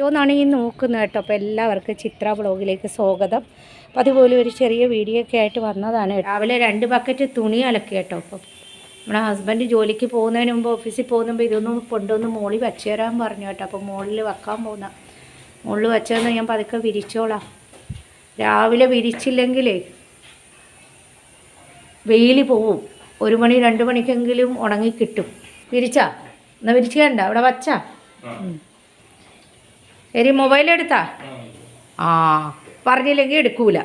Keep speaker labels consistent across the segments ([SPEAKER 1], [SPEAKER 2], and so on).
[SPEAKER 1] ാണ് ഈ നോക്കുന്നത് കേട്ടോ. അപ്പോൾ എല്ലാവർക്കും ചിത്ര ബ്ലോഗിലേക്ക് സ്വാഗതം. അപ്പോൾ അതുപോലെ ഒരു ചെറിയ വീഡിയോ ഒക്കെ ആയിട്ട് വന്നതാണ്. രാവിലെ 2 ബക്കറ്റ് തുണി അലക്കി കേട്ടോ. അപ്പോൾ നമ്മുടെ ഹസ്ബൻഡ് ജോലിക്ക് പോകുന്നതിന് മുമ്പ് ഓഫീസിൽ പോകുമ്പോൾ ഇതൊന്നും കൊണ്ടുവന്ന് മോളിൽ വച്ചു തരാൻ പറഞ്ഞു കേട്ടോ. അപ്പോൾ മുകളിൽ വെക്കാൻ പോകുന്ന മുകളിൽ വെച്ചതെന്ന് ഞാൻ പതുക്കെ വിരിച്ചോളാം. രാവിലെ വിരിച്ചില്ലെങ്കിലേ വെയിൽ പോവും. 1 മണി 2 മണിക്കെങ്കിലും ഉണങ്ങി കിട്ടും. വിരിച്ചാ എന്നാൽ വിരിച്ചു കണ്ട അവിടെ വച്ചാ ശരി. മൊബൈൽ എടുത്താ പറഞ്ഞില്ലെങ്കിൽ എടുക്കൂല.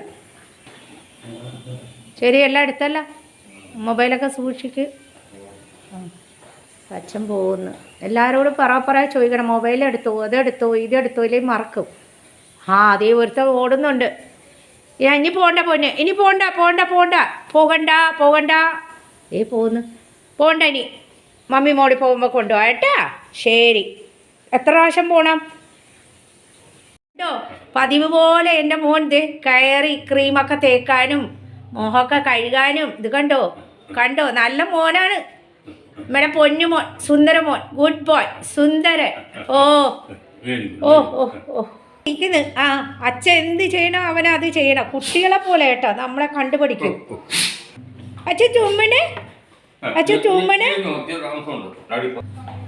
[SPEAKER 1] ശരി, എല്ലാം എടുത്തല്ല. മൊബൈലൊക്കെ സൂക്ഷിക്ക്. അച്ഛൻ പോകുന്നു. എല്ലാവരോടും പറ ചോദിക്കണം. മൊബൈൽ എടുത്തോ, അതെടുത്തോ, ഇതെടുത്തോ, ഇല്ലെങ്കിൽ മറക്കും. അതേ ഒരുത്ത ഓടുന്നുണ്ട്. ഇനി പോകണ്ട പൊന്നെ, ഇനി പോകണ്ട. പോകണ്ട ഇനി. മമ്മി മോടി പോകുമ്പോൾ കൊണ്ടുപോകാം കേട്ടാ. ശരി. എത്ര പ്രാവശ്യം പോകണം? പതിവ് പോലെ എൻ്റെ മോൻ കയറി ക്രീമൊക്കെ തേക്കാനും മുഖമൊക്കെ കഴുകാനും. ഇത് കണ്ടോ നല്ല മോനാണ്. നമ്മുടെ പൊന്നുമോൻ, സുന്ദരമോൻ, ഗുഡ് ബോയ്, സുന്ദരൻ. ഓ ഇരിക്കുന്നു. അച്ഛൻ എന്ത് ചെയ്യണം അവനത് ചെയ്യണം. കുട്ടികളെ പോലെ കേട്ടോ, നമ്മളെ കണ്ടുപിടിക്കും. അച്ഛൻ ചുമ്മന്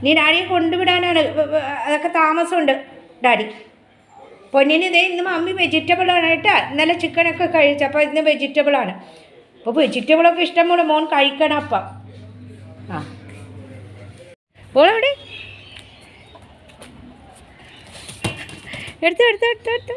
[SPEAKER 1] നീ ഡാഡിയെ കൊണ്ടുവിടാനാണ്. അതൊക്കെ താമസമുണ്ട് ഡാഡി. പൊന്നിന് ഇന്ന് മമ്മി വെജിറ്റബിളാണ് കേട്ടോ. ഇന്നലെ ചിക്കനൊക്കെ കഴിച്ചപ്പോൾ ഇന്ന് വെജിറ്റബിളാണ്. അപ്പോൾ വെജിറ്റബിളൊക്കെ ഇഷ്ടം പോലെ മോൻ കഴിക്കണം. അപ്പം ഓളെവിടെ എടുത്ത എടുത്തോണ്ട്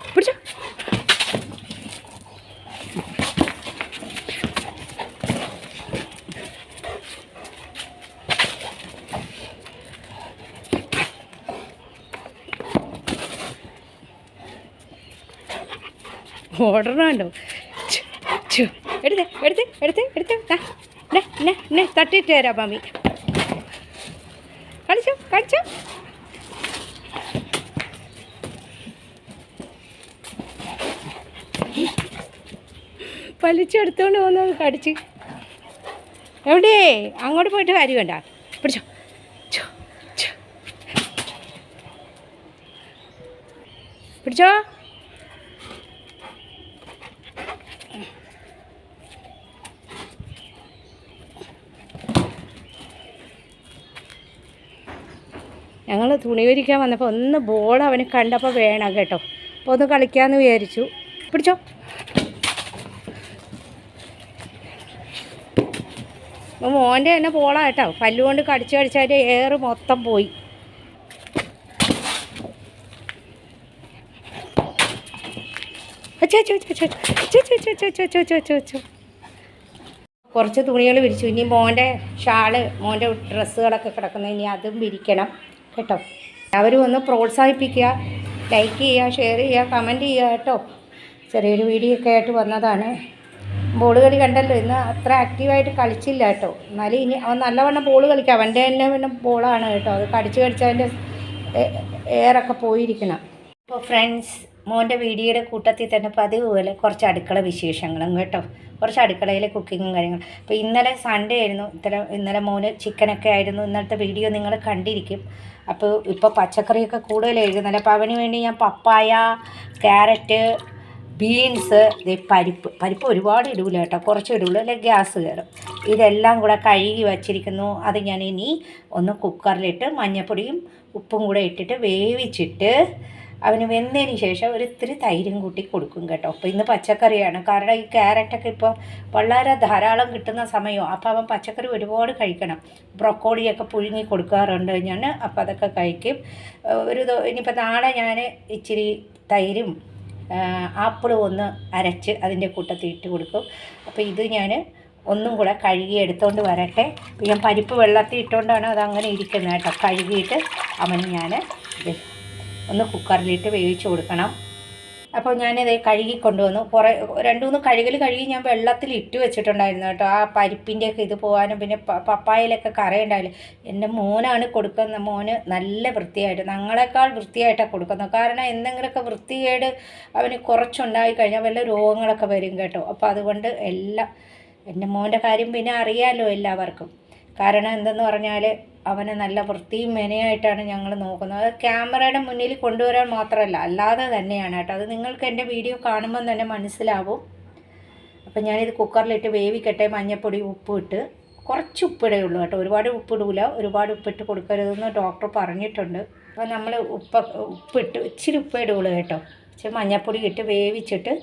[SPEAKER 1] പിടിച്ചോ. ഓടണോ? എടുത്ത് തട്ടിയിട്ട് തരാം മമ്മി. കളിച്ചോ. വലിച്ചെടുത്തോണ്ട് പോകുന്നത് കടിച്ച്. എവിടെ അങ്ങോട്ട് പോയിട്ട് കാര്യം വേണ്ട. പിടിച്ചോ. ഞങ്ങൾ തുണി വിരിക്കാൻ വന്നപ്പോൾ ഒന്ന് ബോൾ അവന് കണ്ടപ്പോൾ വേണം കേട്ടോ. അപ്പോൾ ഒന്ന് കളിക്കാമെന്ന് വിചാരിച്ചു. പിടിച്ചോ. മോൻ്റെ തന്നെ പോളാ കേട്ടോ. പല്ലുകൊണ്ട് കടിച്ചതിൻ്റെ എയർ മൊത്തം പോയി. കുറച്ച് തുണികൾ വിരിച്ചു. ഇനി മോൻ്റെ ഷാള്, മോൻ്റെ ഡ്രസ്സുകളൊക്കെ കിടക്കുന്നത് ഇനി അതും വിരിക്കണം കേട്ടോ. എല്ലാവരും ഒന്ന് പ്രോത്സാഹിപ്പിക്കുക, ലൈക്ക് ചെയ്യുക, ഷെയർ ചെയ്യുക, കമൻറ്റ് ചെയ്യുക കേട്ടോ. ചെറിയൊരു വീഡിയോ ഒക്കെ ആയിട്ട് വന്നതാണ്. ബോൾ കളി കണ്ടല്ലോ. ഇന്ന് അത്ര ആക്റ്റീവായിട്ട് കളിച്ചില്ല കേട്ടോ. എന്നാലും ഇനി അവൻ നല്ലവണ്ണം ബോൾ കളിക്കുക. അവൻ്റെ തന്നെ ബോളാണ് കേട്ടോ. അത് കടിച്ച് അതിൻ്റെ എയറൊക്കെ പോയിരിക്കണം. അപ്പോൾ ഫ്രണ്ട്സ്, മോൻ്റെ വീഡിയോയുടെ കൂട്ടത്തിൽ തന്നെ പതിവ് പോലെ കുറച്ച് അടുക്കള വിശേഷങ്ങളും കേട്ടോ. കുറച്ച് അടുക്കളയിലെ കുക്കിങ്ങും കാര്യങ്ങളും. അപ്പോൾ ഇന്നലെ സൺഡേ ആയിരുന്നു. ഇന്നലെ മോന് ചിക്കനൊക്കെ ആയിരുന്നു. ഇന്നലത്തെ വീഡിയോ നിങ്ങൾ കണ്ടിരിക്കും. അപ്പോൾ ഇപ്പോൾ പച്ചക്കറിയൊക്കെ കൂടുതൽ എഴുതുന്നില്ല. അപ്പോൾ അവന് വേണ്ടി ഞാൻ പപ്പായ, ക്യാരറ്റ്, ബീൻസ്, പരിപ്പ് ഒരുപാട് ഇടൂല കേട്ടോ, കുറച്ച് ഇടുള്ളൂ, അല്ലെങ്കിൽ ഗ്യാസ് കയറും. ഇതെല്ലാം കൂടെ കഴുകി വച്ചിരിക്കുന്നു. അത് ഞാൻ ഇനി ഒന്ന് കുക്കറിലിട്ട് മഞ്ഞൾപ്പൊടിയും ഉപ്പും കൂടെ ഇട്ടിട്ട് വേവിച്ചിട്ട് അവന് വെന്തതിന് ശേഷം ഒരിത്തിരി തൈരും കൂട്ടി കൊടുക്കും കേട്ടോ. അപ്പോൾ ഇന്ന് പച്ചക്കറിയാണ്. കാരണം ഈ ക്യാരറ്റൊക്കെ ഇപ്പോൾ വളരെ ധാരാളം കിട്ടുന്ന സമയമാണ്. അപ്പോൾ അവൻ പച്ചക്കറി ഒരുപാട് കഴിക്കണം. ബ്രൊക്കോളിയൊക്കെ പുഴുങ്ങി കൊടുക്കാറുണ്ട് ഞാൻ. അപ്പോൾ അതൊക്കെ കഴിക്കും. ഇനിയിപ്പോൾ നാളെ ഞാൻ ഇച്ചിരി തൈരും ആപ്പിളും ഒന്ന് അരച്ച് അതിൻ്റെ കൂട്ടത്തിൽ ഇട്ട് കൊടുക്കും. അപ്പോൾ ഇത് ഞാൻ ഒന്നും കൂടെ കഴുകി എടുത്തുകൊണ്ട് വരട്ടെ. ഞാൻ പരിപ്പ് വെള്ളത്തിൽ ഇട്ടുകൊണ്ടാണ് അതങ്ങനെ ഇരിക്കുന്നത് കേട്ടോ. കഴുകിയിട്ട് അവന് ഞാൻ ഒന്ന് കുക്കറിലിട്ട് വേവിച്ച് കൊടുക്കണം. അപ്പോൾ ഞാനിത് കഴുകി കൊണ്ടുവന്നു. കുറേ 2-3 കഴുകി ഞാൻ വെള്ളത്തിൽ ഇട്ട് വെച്ചിട്ടുണ്ടായിരുന്നു കേട്ടോ, ആ പരിപ്പിൻ്റെയൊക്കെ ഇത് പോകാനും. പിന്നെ പപ്പായയിലൊക്കെ കറയുണ്ടാവില്ല. എൻ്റെ മോനാണ് കൊടുക്കുന്നത്. മോന് നല്ല വൃത്തിയായിട്ട്, ഞങ്ങളെക്കാൾ വൃത്തിയായിട്ടാണ് കൊടുക്കുന്നത്. കാരണം എന്തെങ്കിലുമൊക്കെ വൃത്തികേട് അവന് കുറച്ചുണ്ടായി കഴിഞ്ഞാൽ വല്ല രോഗങ്ങളൊക്കെ വരും കേട്ടോ. അപ്പോൾ അതുകൊണ്ട് എല്ലാം എൻ്റെ മോൻ്റെ കാര്യം പിന്നെ അറിയാമല്ലോ എല്ലാവർക്കും. കാരണം എന്തെന്ന് പറഞ്ഞാൽ അവനെ നല്ല വൃത്തിയും മെനയായിട്ടാണ് ഞങ്ങൾ നോക്കുന്നത്. അത് ക്യാമറയുടെ മുന്നിൽ കൊണ്ടുവരാൻ മാത്രമല്ല, അല്ലാതെ തന്നെയാണ് കേട്ടോ. അത് നിങ്ങൾക്ക് എൻ്റെ വീഡിയോ കാണുമ്പം തന്നെ മനസ്സിലാവും. അപ്പം ഞാനിത് കുക്കറിലിട്ട് വേവിക്കട്ടെ. മഞ്ഞൾപ്പൊടി, ഉപ്പ് ഇട്ട്, കുറച്ച് ഉപ്പിടേ ഉള്ളൂ കേട്ടോ, ഒരുപാട് ഉപ്പിടൂല. ഒരുപാട് ഉപ്പിട്ട് കൊടുക്കരുതെന്ന് ഡോക്ടർ പറഞ്ഞിട്ടുണ്ട്. അപ്പോൾ നമ്മൾ ഉപ്പിട്ട് ഇച്ചിരി ഉപ്പിടുള്ളൂ കേട്ടോ. ഇച്ചിരി മഞ്ഞൾപ്പൊടി ഇട്ട് വേവിച്ചിട്ട്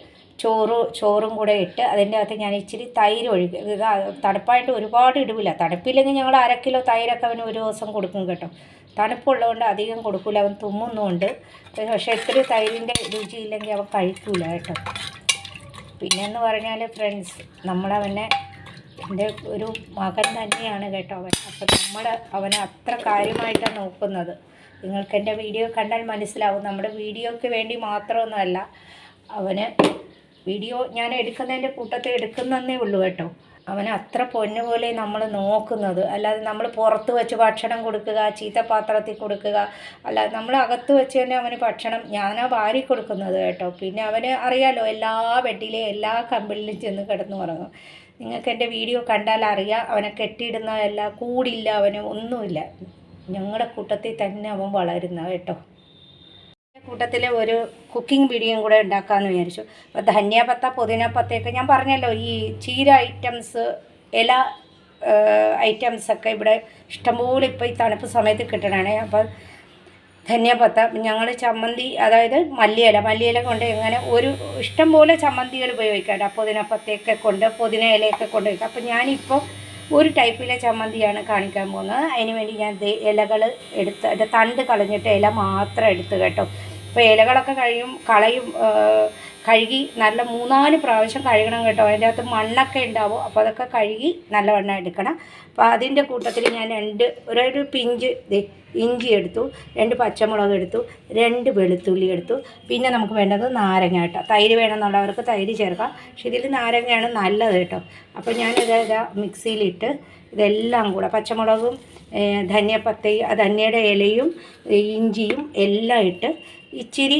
[SPEAKER 1] ചോറും കൂടെ ഇട്ട് അതിൻ്റെ അകത്ത് ഞാൻ ഇച്ചിരി തൈര് ഒഴിക്കും. ഇത് തണുപ്പായിട്ട് ഒരുപാട് ഇടില്ല. തണുപ്പില്ലെങ്കിൽ ഞങ്ങൾ 1/2 കിലോ തൈരൊക്കെ അവന് ഒരു ദിവസം കൊടുക്കും കേട്ടോ. തണുപ്പുള്ളതുകൊണ്ട് അധികം കൊടുക്കില്ല, അവൻ തുമ്മുന്നുണ്ട്. പക്ഷേ ഇത്തിരി തൈരിൻ്റെ രുചിയില്ലെങ്കിൽ അവൻ കഴിക്കില്ല കേട്ടോ. പിന്നെയെന്ന് പറഞ്ഞാൽ ഫ്രണ്ട്സ്, നമ്മളവനെ എൻ്റെ ഒരു മകൻ തന്നെയാണ് കേട്ടോ അവൻ. അപ്പോൾ അവനെ അത്ര കാര്യമായിട്ടാണ് നോക്കുന്നത്. നിങ്ങൾക്ക് എൻ്റെ വീഡിയോ കണ്ടാൽ മനസ്സിലാവും. നമ്മുടെ വീഡിയോയ്ക്ക് വേണ്ടി മാത്രമൊന്നുമല്ല, അവന് വീഡിയോ ഞാൻ എടുക്കുന്നതിൻ്റെ കൂട്ടത്തിൽ എടുക്കുന്നതേ ഉള്ളൂ കേട്ടോ. അവനെ അത്ര പൊന്നുപോലെ നമ്മൾ നോക്കുന്നത്. അല്ലാതെ നമ്മൾ പുറത്ത് വെച്ച് ഭക്ഷണം കൊടുക്കുക, ചീത്തപാത്രത്തിൽ കൊടുക്കുക, അല്ലാതെ നമ്മൾ അകത്ത് വെച്ച് തന്നെ അവന് ഭക്ഷണം ഞാനാ വാരി കൊടുക്കുന്നത് കേട്ടോ. പിന്നെ അവന് അറിയാലോ, എല്ലാ ബെഡിലെയും എല്ലാ കമ്പിളിലും ചെന്ന് കിടന്നു ഉറങ്ങും. നിങ്ങൾക്ക് എൻ്റെ വീഡിയോ കണ്ടാൽ അറിയാം, അവനെ കെട്ടിയിടുന്നതല്ല, കൂടില്ല, അവന് ഒന്നുമില്ല. ഞങ്ങളുടെ കൂട്ടത്തിൽ തന്നെ അവൻ വളരുന്ന കേട്ടോ. കൂട്ടത്തിൽ ഒരു കുക്കിംഗ് വീഡിയോയും കൂടെ ഉണ്ടാക്കാമെന്ന് വിചാരിച്ചു. അപ്പോൾ ധനിയാപത്ത, പുതിനപ്പത്തയൊക്കെ ഞാൻ പറഞ്ഞല്ലോ, ഈ ചീര ഐറ്റംസ്, ഇല ഐറ്റംസൊക്കെ ഇവിടെ ഇഷ്ടംപോലെ ഇപ്പോൾ ഈ തണുപ്പ് സമയത്ത് കിട്ടണേ. അപ്പോൾ ധനിയാപത്ത ഞങ്ങൾ ചമ്മന്തി, അതായത് മല്ലിയില കൊണ്ട് എങ്ങനെ ഒരു ഇഷ്ടംപോലെ ചമ്മന്തികൾ ഉപയോഗിക്കാം. പുതിനപ്പത്തയൊക്കെ കൊണ്ട്, പുതിന ഇലയൊക്കെ കൊണ്ട് വയ്ക്കാം. അപ്പോൾ ഞാനിപ്പോൾ ഒരു ടൈപ്പിലെ ചമ്മന്തിയാണ് കാണിക്കാൻ പോകുന്നത്. അതിന് വേണ്ടി ഞാൻ ഇലകൾ എടുത്ത് അതിൻ്റെ തണ്ട് കളഞ്ഞിട്ട് ഇല മാത്രം എടുത്ത് കേട്ടോ. അപ്പോൾ ഇലകളൊക്കെ കഴുകി നല്ല 3-4 പ്രാവശ്യം കഴുകണം കേട്ടോ. അതിൻ്റെ അകത്ത് മണ്ണൊക്കെ ഉണ്ടാവും. അപ്പോൾ അതൊക്കെ കഴുകി നല്ലവണ്ണം എടുക്കണം. അപ്പോൾ അതിൻ്റെ കൂട്ടത്തിൽ ഞാൻ ഒരു പിഞ്ച് ഇഞ്ചി എടുത്തു, 2 പച്ചമുളക് എടുത്തു, 2 വെളുത്തുള്ളി എടുത്തു. പിന്നെ നമുക്ക് വേണ്ടത് നാരങ്ങ കേട്ടോ. തൈര് വേണമെന്നുള്ളവർക്ക് തൈര് ചേർക്കാം, പക്ഷേ ഇതിൽ നാരങ്ങയാണ് നല്ലത് കേട്ടോ. അപ്പോൾ ഞാനിത് മിക്സിയിലിട്ട് ഇതെല്ലാം കൂടെ പച്ചമുളകും ധനിയയുടെ ഇലയും ഇഞ്ചിയും എല്ലാം ഇട്ട് ഇച്ചിരി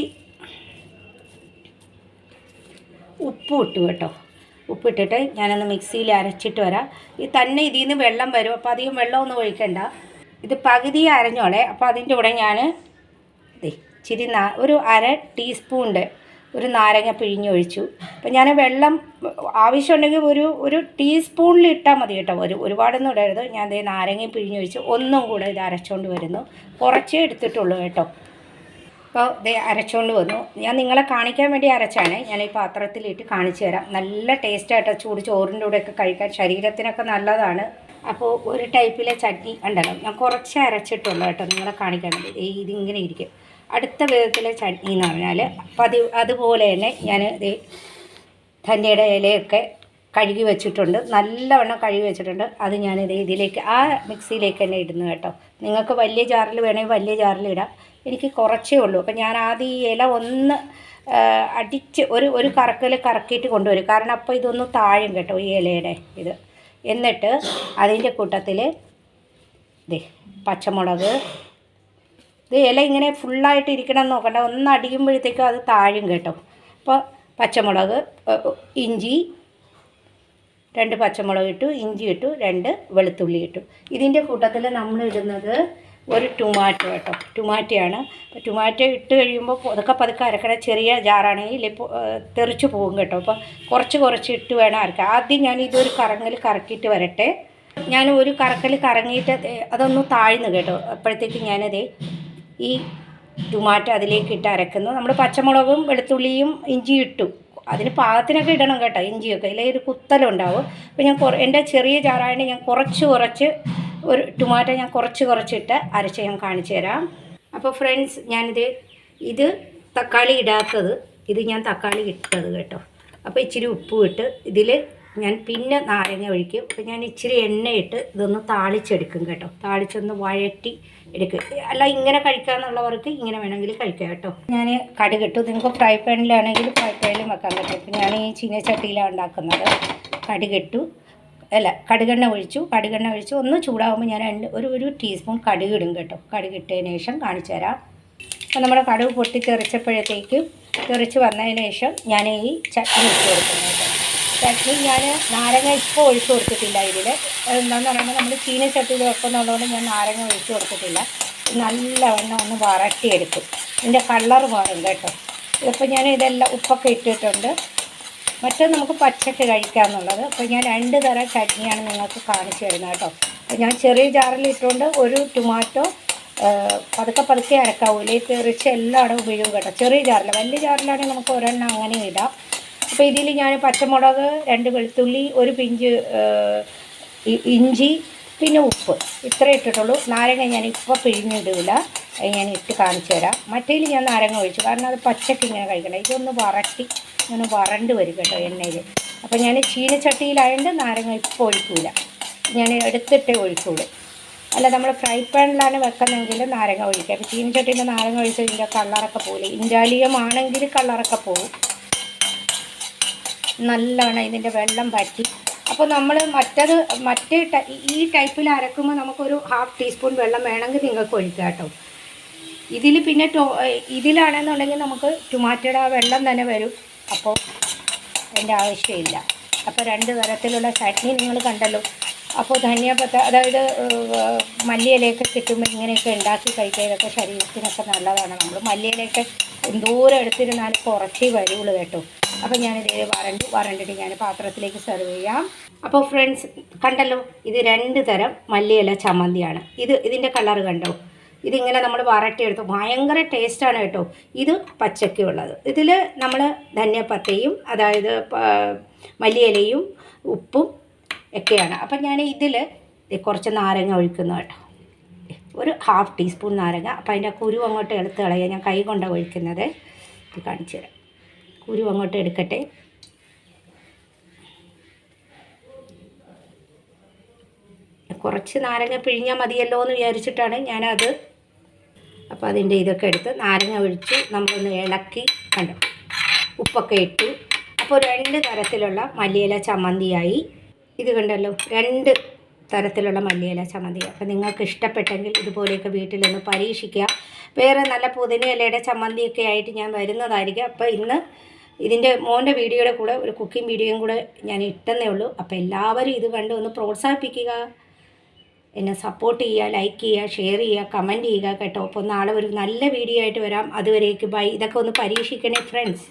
[SPEAKER 1] ഉപ്പും ഇട്ടു കേട്ടോ. ഉപ്പിട്ടിട്ട് ഞാനൊന്ന് മിക്സിയിൽ അരച്ചിട്ട് വരാം. ഇതിൽ നിന്ന് വെള്ളം വരും, അപ്പോൾ അധികം വെള്ളമൊന്നും ഒഴിക്കണ്ട. ഇത് പകുതി അരഞ്ഞോളെ. അപ്പോൾ അതിൻ്റെ കൂടെ ഞാൻ ഇച്ചിരി ഒരു 1/2 ടീസ്പൂണിൻ്റെ ഒരു നാരങ്ങ പിഴിഞ്ഞൊഴിച്ചു. അപ്പോൾ ഞാൻ വെള്ളം ആവശ്യമുണ്ടെങ്കിൽ ഒരു ടീസ്പൂണിൽ ഇട്ടാൽ മതി കേട്ടോ. ഒരുപാടൊന്നും ഇടരുത്. ഞാൻ നാരങ്ങ പിഴിഞ്ഞൊഴിച്ച് ഒന്നും കൂടെ ഇത് അരച്ചുകൊണ്ട് വരുന്നു. കുറച്ചേ എടുത്തിട്ടുള്ളൂ കേട്ടോ. അപ്പോൾ അരച്ചുകൊണ്ട് വന്നു. ഞാൻ നിങ്ങളെ കാണിക്കാൻ വേണ്ടി അരച്ചാണ്. ഞാൻ ഈ പാത്രത്തിലിട്ട് കാണിച്ചു തരാം. നല്ല ടേസ്റ്റായിട്ടോ, ചൂട് ചോറിൻ്റെ കൂടെയൊക്കെ കഴിക്കാൻ, ശരീരത്തിനൊക്കെ നല്ലതാണ്. അപ്പോൾ ഒരു ടൈപ്പിലെ ചട്നി ഉണ്ടല്ലോ, ഞാൻ കുറച്ച് അരച്ചിട്ടുള്ളൂ കേട്ടോ, നിങ്ങളെ കാണിക്കാൻ വേണ്ടി. ഇതിങ്ങനെ ഇരിക്കും. അടുത്ത വിധത്തിലെ ചട്നി എന്ന് പറഞ്ഞാൽ അതുപോലെ തന്നെ ഞാൻ ധനിയയുടെ ഇലയൊക്കെ കഴുകി വെച്ചിട്ടുണ്ട്, നല്ലവണ്ണം കഴുകി വെച്ചിട്ടുണ്ട്. അത് ഞാനിത് ഇതിലേക്ക് ആ മിക്സിയിലേക്ക് തന്നെ ഇടുന്നു കേട്ടോ. നിങ്ങൾക്ക് വലിയ ജാറിൽ വേണമെങ്കിൽ വലിയ ജാറിൽ ഇടാം. എനിക്ക് കുറച്ചേ ഉള്ളൂ. അപ്പോൾ ഞാൻ ആദ്യം ഈ ഇല ഒന്ന് അടിച്ച് ഒരു കറക്കിയിട്ട് കൊണ്ടുവരും. കാരണം അപ്പോൾ ഇതൊന്ന് താഴും കേട്ടോ ഈ ഇലയുടെ ഇത്. എന്നിട്ട് അതിൻ്റെ കൂട്ടത്തിൽ പച്ചമുളക്, ഇത് ഇല ഇങ്ങനെ ഫുള്ളായിട്ട് ഇരിക്കണം എന്ന് നോക്കണ്ട, ഒന്ന് അടിക്കുമ്പോഴത്തേക്കും അത് താഴും കേട്ടോ. അപ്പോൾ പച്ചമുളക്, ഇഞ്ചി, 2 പച്ചമുളക് ഇട്ടു, ഇഞ്ചി ഇട്ടു, 2 വെളുത്തുള്ളി ഇട്ടു. ഇതിൻ്റെ കൂട്ടത്തിൽ നമ്മൾ ഇടുന്നത് ഒരു ടൊമാറ്റോ കേട്ടോ. ടൊമാറ്റോയാണ്. അപ്പോൾ ടൊമാറ്റോ ഇട്ട് കഴിയുമ്പോൾ പതുക്കെ അരക്കണ. ചെറിയ ജാറാണെങ്കിൽ തെറിച്ച് പോകും കേട്ടോ. അപ്പോൾ കുറച്ച് ഇട്ട് വേണം അരക്കാൻ. ആദ്യം ഞാൻ ഇതൊരു കറക്കിയിട്ട് വരട്ടെ. ഞാൻ ഒരു കറങ്ങിയിട്ട് അതൊന്ന് താഴ്ന്നു കേട്ടോ. അപ്പോഴത്തേക്ക് ഞാനത് ഈ ടൊമാറ്റോ അതിലേക്ക് ഇട്ട് അരക്കുന്നു. നമ്മൾ പച്ചമുളകും വെളുത്തുള്ളിയും ഇഞ്ചി ഇട്ടു. അതിന് പാകത്തിനൊക്കെ ഇടണം കേട്ടോ, ഇഞ്ചിയൊക്കെ. ഇല്ലെങ്കിൽ ഒരു കുത്തലുണ്ടാവും. അപ്പോൾ ഞാൻ എൻ്റെ ചെറിയ ജാറായതുകൊണ്ട് ഞാൻ കുറച്ച് ഒരു ടൊമാറ്റോ ഞാൻ കുറച്ചിട്ട് അരച്ച് ഞാൻ കാണിച്ചു തരാം. അപ്പോൾ ഫ്രണ്ട്സ്, ഇത് തക്കാളി ഇടാത്തത്, ഇത് ഞാൻ തക്കാളി ഇട്ടത് കേട്ടോ. അപ്പോൾ ഇച്ചിരി ഉപ്പും ഇട്ട് ഇതിൽ ഞാൻ പിന്നെ നാരങ്ങ ഒഴിക്കും. അപ്പോൾ ഞാൻ ഇച്ചിരി എണ്ണയിട്ട് ഇതൊന്ന് താളിച്ചെടുക്കും കേട്ടോ. താളിച്ചൊന്ന് വഴറ്റി എടുക്കും. അല്ല ഇങ്ങനെ കഴിക്കാമെന്നുള്ളവർക്ക് ഇങ്ങനെ വേണമെങ്കിൽ കഴിക്കാം കേട്ടോ. ഞാൻ കടുകിട്ടു. നിങ്ങൾക്ക് ഫ്രൈ പാനിലാണെങ്കിൽ ഫ്രൈ പാനിലും വെക്കാൻ പറ്റും. ഇപ്പം ഞാൻ ഈ ചീനച്ചട്ടിയിലാണ് ഉണ്ടാക്കുന്നത്. കടുകിട്ടു, അല്ല കടുകെണ്ണ ഒഴിച്ചു ഒന്ന് ചൂടാകുമ്പോൾ ഞാൻ ഒരു ടീസ്പൂൺ കടുക് ഇടും കേട്ടോ. കടുകിട്ടതിന് ശേഷം കാണിച്ചു തരാം. അപ്പോൾ നമ്മുടെ കടുക് പൊട്ടി തെറിച്ച് വന്നതിന് ശേഷം ഞാൻ ഈ ചട്നി ഇട്ട് കൊടുക്കുന്നു കേട്ടോ. ചട്നി ഞാൻ നാരങ്ങ ഇപ്പോൾ ഒഴിച്ചു കൊടുത്തിട്ടില്ല. ഇതിൽ എന്താണെന്ന് പറയുമ്പോൾ നമ്മൾ ചീനച്ചട്ടിയിൽ വെക്കുന്നുള്ളതുകൊണ്ട് ഞാൻ നാരങ്ങ ഒഴിച്ചു കൊടുത്തിട്ടില്ല. നല്ലവണ്ണം ഒന്ന് വരട്ടിയെടുക്കും. ഇതിൻ്റെ കളർ മാറും കേട്ടോ. ഇതിപ്പോൾ ഞാൻ ഇതെല്ലാം ഉപ്പൊക്കെ ഇട്ടിട്ടുണ്ട്. മറ്റേ നമുക്ക് പച്ചക്ക് കഴിക്കാമെന്നുള്ളത്. അപ്പോൾ ഞാൻ 2 തരം ചട്നിയാണ് നിങ്ങൾക്ക് കാണിച്ചു തരുന്നത് കേട്ടോ. അപ്പോൾ ഞാൻ ചെറിയ ജാറിൽ ഇട്ടുകൊണ്ട് ഒരു ടൊമാറ്റോ പതുക്കെ അരക്കാവൂലേ, തെറിച്ച് എല്ലായിടവും വീഴും കേട്ടോ. ചെറിയ ജാറിൽ, വലിയ ജാറിലാണെങ്കിൽ നമുക്ക് ഒരെണ്ണം അങ്ങനെ ഇടാം. അപ്പോൾ ഇതിൽ ഞാൻ പച്ചമുളക്, 2 വെളുത്തുള്ളി, ഒരു പിഞ്ച് ഇഞ്ചി, പിന്നെ ഉപ്പ് ഇത്രേ ഇട്ടിട്ടുള്ളൂ. നാരങ്ങ ഞാൻ ഇപ്പോൾ പിഴിഞ്ഞിടില്ല, ഞാൻ ഇട്ട് കാണിച്ചു തരാം. മറ്റേതിൽ ഞാൻ നാരങ്ങ ഒഴിച്ചു, കാരണം അത് പച്ചക്ക് ഇങ്ങനെ കഴിക്കണം. ഇതൊന്ന് ഇങ്ങനെ വരണ്ട് വരും കേട്ടോ എണ്ണയിൽ. അപ്പോൾ ഞാൻ ചീനച്ചട്ടിയിലായതുകൊണ്ട് നാരങ്ങ ഇപ്പോൾ ഒഴിക്കൂല, ഞാൻ എടുത്തിട്ടേ ഒഴിക്കുള്ളൂ. അല്ല നമ്മൾ ഫ്രൈ പാനിലാണ് വെക്കുന്നതെങ്കിൽ നാരങ്ങ ഒഴിക്കുക. അപ്പോൾ ചീനച്ചട്ടിയിൽ നാരങ്ങ ഒഴിച്ചാൽ ഇതിൻ്റെ കളറൊക്കെ പോലെ, ഇൻഡാലിയമാണെങ്കിൽ കളറൊക്കെ പോകും. നല്ലവണ്ണം ഇതിൻ്റെ വെള്ളം പറ്റി. അപ്പോൾ നമ്മൾ ഈ ടൈപ്പിൽ അരക്കുമ്പോൾ നമുക്കൊരു 1/2 ടീസ്പൂൺ വെള്ളം വേണമെങ്കിൽ നിങ്ങൾക്ക് ഒഴിക്കാം കേട്ടോ. ഇതിൽ പിന്നെ ഇതിലാണെന്നുണ്ടെങ്കിൽ നമുക്ക് ടൊമാറ്റോയുടെ ആ വെള്ളം തന്നെ വരും. അപ്പോൾ അതിൻ്റെ ആവശ്യമില്ല. അപ്പോൾ 2 തരത്തിലുള്ള ചട്നി നിങ്ങൾ കണ്ടല്ലോ. അപ്പോൾ ധനിയപ്പത്ത, അതായത് മല്ലിയിലയൊക്കെ കിട്ടുമ്പോൾ ഇങ്ങനെയൊക്കെ ഉണ്ടാക്കി കഴിക്കുക. ഇതൊക്കെ ശരീരത്തിനൊക്കെ നല്ലതാണ്. നമ്മൾ മല്ലിയിലയൊക്കെ എന്തോരം എടുത്തിരുന്നാലും കുറച്ചേ വരുള്ളൂ കേട്ടോ. അപ്പോൾ ഞാനിത് വരണ്ടിട്ട് ഞാൻ പാത്രത്തിലേക്ക് സെർവ് ചെയ്യാം. അപ്പോൾ ഫ്രണ്ട്സ് കണ്ടല്ലോ, ഇത് 2 തരം മല്ലിയില ചമ്മന്തിയാണ്. ഇതിൻ്റെ കളർ കണ്ടോ. ഇതിങ്ങനെ നമ്മൾ വരട്ടിയെടുത്തു, ഭയങ്കര ടേസ്റ്റാണ് കേട്ടോ. ഇത് പച്ചക്കുള്ളത്. ഇതിൽ നമ്മൾ ധനിയപ്പത്തയും, അതായത് മല്ലിയിലയും ഉപ്പും ഒക്കെയാണ്. അപ്പം ഞാൻ ഇതിൽ കുറച്ച് നാരങ്ങ ഒഴിക്കുന്നു കേട്ടോ. ഒരു 1/2 ടീസ്പൂൺ നാരങ്ങ. അപ്പം അതിൻ്റെ കുരു അങ്ങോട്ട് എടുത്ത് കളയുക. ഞാൻ കൈ കൊണ്ടാണ് ഒഴിക്കുന്നത്. ഇത് കാണിച്ചു തരാം. കുരു അങ്ങോട്ട് എടുക്കട്ടെ. കുറച്ച് നാരങ്ങ പിഴിഞ്ഞാൽ മതിയല്ലോ എന്ന് വിചാരിച്ചിട്ടാണ് ഞാനത്. അപ്പോൾ അതിൻ്റെ ഇതൊക്കെ എടുത്ത് നാരങ്ങ ഒഴിച്ച് നമ്മളൊന്ന് ഇളക്കി കണ്ടു, ഉപ്പൊക്കെ ഇട്ടു. അപ്പോൾ 2 തരത്തിലുള്ള മല്ലിയില ചമ്മന്തിയായി. ഇത് കണ്ടല്ലോ, 2 തരത്തിലുള്ള മല്ലിയില ചമ്മന്തി. അപ്പോൾ നിങ്ങൾക്ക് ഇഷ്ടപ്പെട്ടെങ്കിൽ ഇതുപോലെയൊക്കെ വീട്ടിലൊന്ന് പരീക്ഷിക്കുക. വേറെ നല്ല പുതിന ഇലയുടെ ചമ്മന്തിയൊക്കെ ആയിട്ട് ഞാൻ വരുന്നതായിരിക്കും. അപ്പോൾ ഇന്ന് ഇതിൻ്റെ മോൻ്റെ വീഡിയോയുടെ കൂടെ ഒരു കുക്കിംഗ് വീഡിയോയും കൂടെ ഞാൻ ഇട്ടെന്നേ ഉള്ളൂ. അപ്പോൾ എല്ലാവരും ഇത് കണ്ട് ഒന്ന് പ്രോത്സാഹിപ്പിക്കുക, എന്നെ സപ്പോർട്ട് ചെയ്യുക, ലൈക്ക് ചെയ്യുക, ഷെയർ ചെയ്യുക, കമൻറ്റ് ചെയ്യുക കേട്ടോ. അപ്പോൾ നാളെ ഒരു നല്ല വീഡിയോ ആയിട്ട് വരാം. അതുവരേക്ക് ബൈ. ഇതൊക്കെ ഒന്ന് പരീക്ഷിക്കണേ ഫ്രണ്ട്സ്.